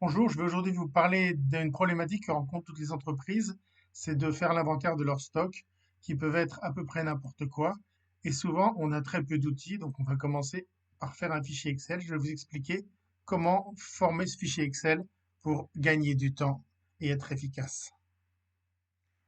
Bonjour, je vais aujourd'hui vous parler d'une problématique que rencontrent toutes les entreprises, c'est de faire l'inventaire de leur stock, qui peuvent être à peu près n'importe quoi. Et souvent, on a très peu d'outils, donc on va commencer par faire un fichier Excel. Je vais vous expliquer comment former ce fichier Excel pour gagner du temps et être efficace.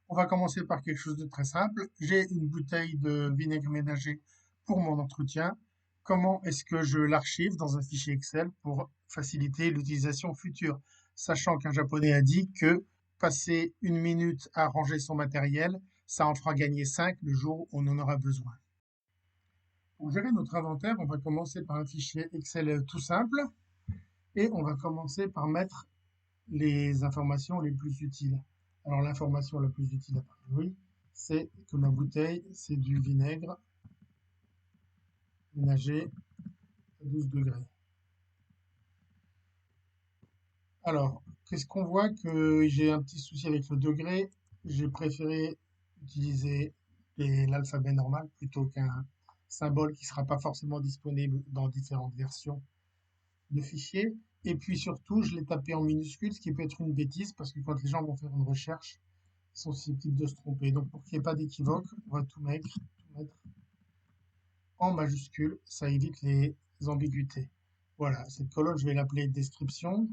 On va commencer par quelque chose de très simple. J'ai une bouteille de vinaigre ménager pour mon entretien. Comment est-ce que je l'archive dans un fichier Excel pour faciliter l'utilisation future, sachant qu'un japonais a dit que passer une minute à ranger son matériel, ça en fera gagner 5 le jour où on en aura besoin. Pour gérer notre inventaire, on va commencer par un fichier Excel tout simple et on va commencer par mettre les informations les plus utiles. Alors l'information la plus utile a priori, c'est que ma bouteille, c'est du vinaigre ménager à 12 degrés. Alors, qu'est-ce qu'on voit que j'ai un petit souci avec le degré? J'ai préféré utiliser l'alphabet normal plutôt qu'un symbole qui ne sera pas forcément disponible dans différentes versions de fichiers. Et puis surtout, je l'ai tapé en minuscule, ce qui peut être une bêtise parce que quand les gens vont faire une recherche, ils sont susceptibles de se tromper. Donc pour qu'il n'y ait pas d'équivoque, on va tout mettre en majuscule, ça évite les ambiguïtés. Voilà, cette colonne, je vais l'appeler description,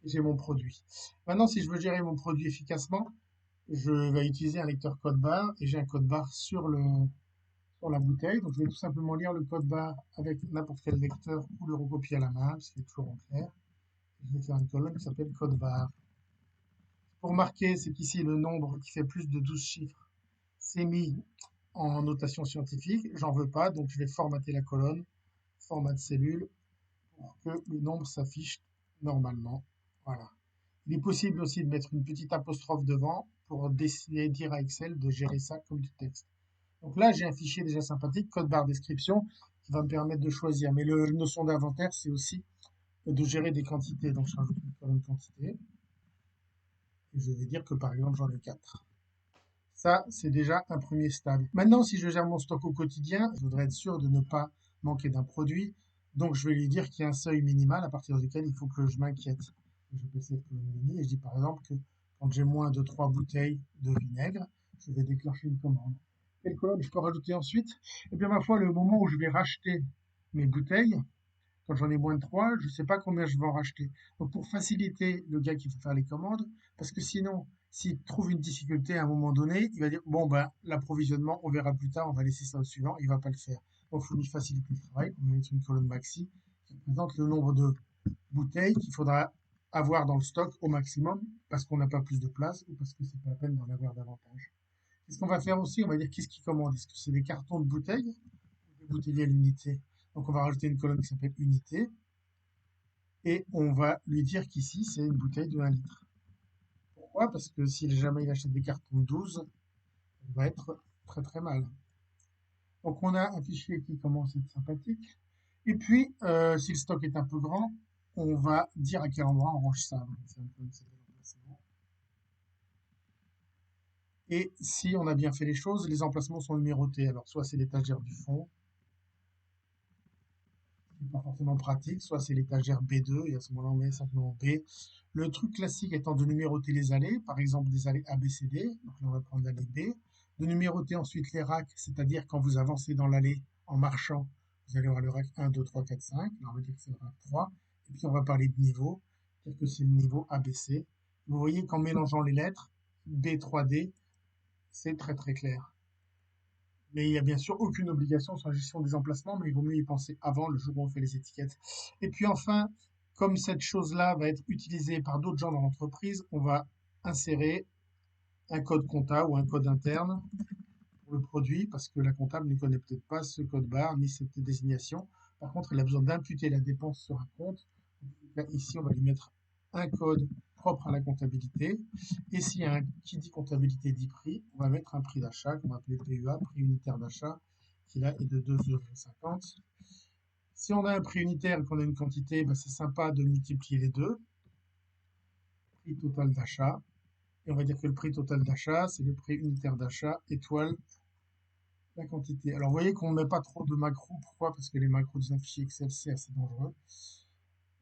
et j'ai mon produit. Maintenant, si je veux gérer mon produit efficacement, je vais utiliser un lecteur code barre, et j'ai un code barre sur la bouteille. Donc je vais tout simplement lire le code barre avec n'importe quel lecteur ou le recopier à la main, ce qui est toujours en clair. Je vais faire une colonne qui s'appelle code barre. Pour marquer, c'est qu'ici le nombre qui fait plus de 12 chiffres, c'est mis en notation scientifique. J'en veux pas, donc je vais formater la colonne, format de cellule, pour que le nombre s'affiche normalement. Voilà. Il est possible aussi de mettre une petite apostrophe devant pour décider, dire à Excel de gérer ça comme du texte. Donc là, j'ai un fichier déjà sympathique, code barre description, qui va me permettre de choisir. Mais la notion d'inventaire, c'est aussi de gérer des quantités. Donc je rajoute une colonne quantité. Et je vais dire que par exemple, j'en ai 4. Ça, c'est déjà un premier stade. Maintenant, si je gère mon stock au quotidien, je voudrais être sûr de ne pas manquer d'un produit. Donc, je vais lui dire qu'il y a un seuil minimal à partir duquel il faut que je m'inquiète. Je peux cette colonne mini et je dis par exemple que quand j'ai moins de 3 bouteilles de vinaigre, je vais déclencher une commande. Quelle colonne je peux rajouter ensuite? Eh bien, ma foi, le moment où je vais racheter mes bouteilles, quand j'en ai moins de 3, je ne sais pas combien je vais en racheter. Donc pour faciliter le gars qui faut faire les commandes, parce que sinon, s'il trouve une difficulté à un moment donné, il va dire, bon, ben, l'approvisionnement, on verra plus tard, on va laisser ça au suivant, il va pas le faire. Donc il faut lui faciliter le travail. On va mettre une colonne maxi qui représente le nombre de bouteilles qu'il faudra avoir dans le stock au maximum, parce qu'on n'a pas plus de place ou parce que c'est pas la peine d'en avoir davantage. Qu'est-ce qu'on va faire aussi? On va dire qu'est-ce qu'il commande. Est-ce que c'est des cartons de bouteilles ou des bouteilles à l'unité? Donc on va rajouter une colonne qui s'appelle unité et on va lui dire qu'ici c'est une bouteille de 1 litre. Pourquoi? Parce que si jamais il achète des cartons de 12, il va être très très mal. Donc on a un fichier qui commence à être sympathique. Et puis, si le stock est un peu grand, on va dire à quel endroit on range ça. Et si on a bien fait les choses, les emplacements sont numérotés. Alors soit c'est l'étagère du fond, n'est pas forcément pratique, soit c'est l'étagère B2, et à ce moment-là, on met simplement B. Le truc classique étant de numéroter les allées, par exemple des allées A, B, C, D, donc là on va prendre l'allée B, de numéroter ensuite les racks, c'est-à-dire quand vous avancez dans l'allée en marchant, vous allez avoir le rack 1, 2, 3, 4, 5, là on va dire que c'est le rack 3, et puis on va parler de niveau, c'est-à-dire que c'est le niveau ABC. Vous voyez qu'en mélangeant les lettres, B3D, c'est très très clair. Mais il n'y a bien sûr aucune obligation sur la gestion des emplacements, mais il vaut mieux y penser avant, le jour où on fait les étiquettes. Et puis enfin, comme cette chose-là va être utilisée par d'autres gens dans l'entreprise, on va insérer un code compta ou un code interne pour le produit, parce que la comptable ne connaît peut-être pas ce code barre ni cette désignation. Par contre, elle a besoin d'imputer la dépense sur un compte. Là, ici, on va lui mettre un code propre à la comptabilité. Et s'il y a un qui dit comptabilité dit prix, on va mettre un prix d'achat qu'on va appeler PUA, prix unitaire d'achat, qui là est de 2,50 €. Si on a un prix unitaire et qu'on a une quantité, ben c'est sympa de multiplier les deux. Prix total d'achat. Et on va dire que le prix total d'achat, c'est le prix unitaire d'achat étoile la quantité. Alors, vous voyez qu'on ne met pas trop de macros. Pourquoi? Parce que les macros dans un fichier Excel, c'est assez dangereux.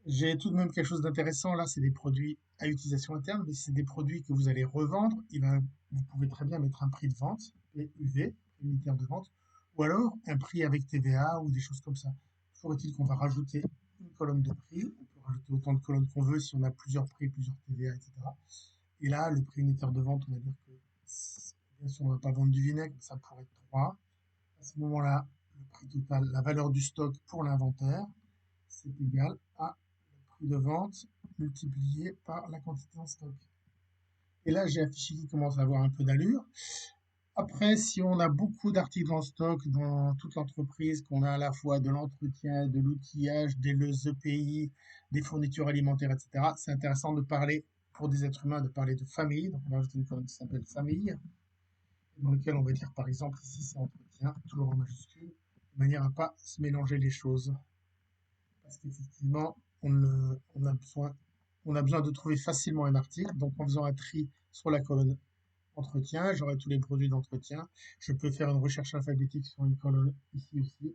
J'ai tout de même quelque chose d'intéressant. Là, c'est des produits à utilisation interne, mais c'est des produits que vous allez revendre. Vous pouvez très bien mettre un prix de vente, PUV, unitaire de vente, ou alors un prix avec TVA ou des choses comme ça. Toujours est-il qu'on va rajouter une colonne de prix. On peut rajouter autant de colonnes qu'on veut si on a plusieurs prix, plusieurs TVA, etc. Et là, le prix unitaire de vente, on va dire que, bien sûr, on ne va pas vendre du vinaigre, mais ça pourrait être 3. À ce moment-là, le prix total, la valeur du stock pour l'inventaire, c'est égal à le prix de vente multiplié par la quantité en stock. Et là, j'ai un fichier qui commence à avoir un peu d'allure. Après, si on a beaucoup d'articles en stock dans toute l'entreprise, qu'on a à la fois de l'entretien, de l'outillage, des EPI, des fournitures alimentaires, etc., c'est intéressant de parler, pour des êtres humains, de parler de famille. Donc, on va ajouter une colonne qui s'appelle famille, dans laquelle on va dire, par exemple, ici, c'est entretien, toujours en majuscule, de manière à ne pas se mélanger les choses. Parce qu'effectivement, on a besoin de trouver facilement un article. Donc, en faisant un tri sur la colonne entretien, j'aurai tous les produits d'entretien. Je peux faire une recherche alphabétique sur une colonne ici aussi.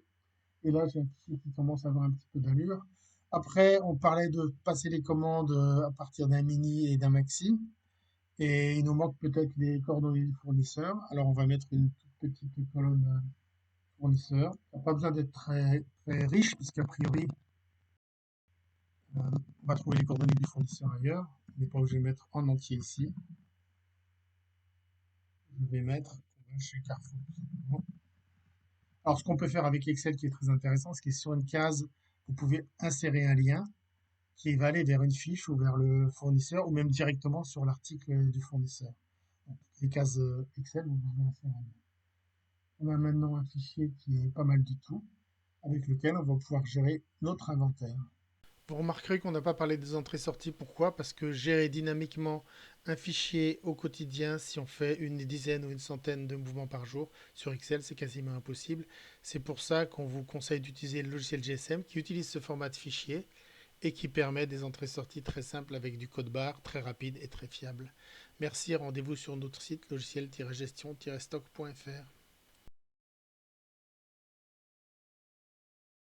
Et là, j'ai un fichier qui commence à avoir un petit peu d'allure. Après, on parlait de passer les commandes à partir d'un mini et d'un maxi. Et il nous manque peut-être les coordonnées du fournisseur. Alors, on va mettre une toute petite colonne fournisseur. Ça n'a pas besoin d'être très, très riche, puisqu'a priori, on va trouver les coordonnées du fournisseur ailleurs. On n'est pas obligé de mettre en entier ici. Je vais mettre chez Carrefour, tout simplement. Alors, ce qu'on peut faire avec Excel qui est très intéressant, c'est que sur une case, vous pouvez insérer un lien qui va aller vers une fiche ou vers le fournisseur ou même directement sur l'article du fournisseur. Donc, les cases Excel, vous pouvez insérer un lien. On a maintenant un fichier qui est pas mal du tout, avec lequel on va pouvoir gérer notre inventaire. Vous remarquerez qu'on n'a pas parlé des entrées-sorties. Pourquoi? Parce que gérer dynamiquement un fichier au quotidien, si on fait une dizaine ou une centaine de mouvements par jour, sur Excel, c'est quasiment impossible. C'est pour ça qu'on vous conseille d'utiliser le logiciel GSM qui utilise ce format de fichier et qui permet des entrées-sorties très simples avec du code barre, très rapide et très fiable. Merci, rendez-vous sur notre site logiciel-gestion-stock.fr.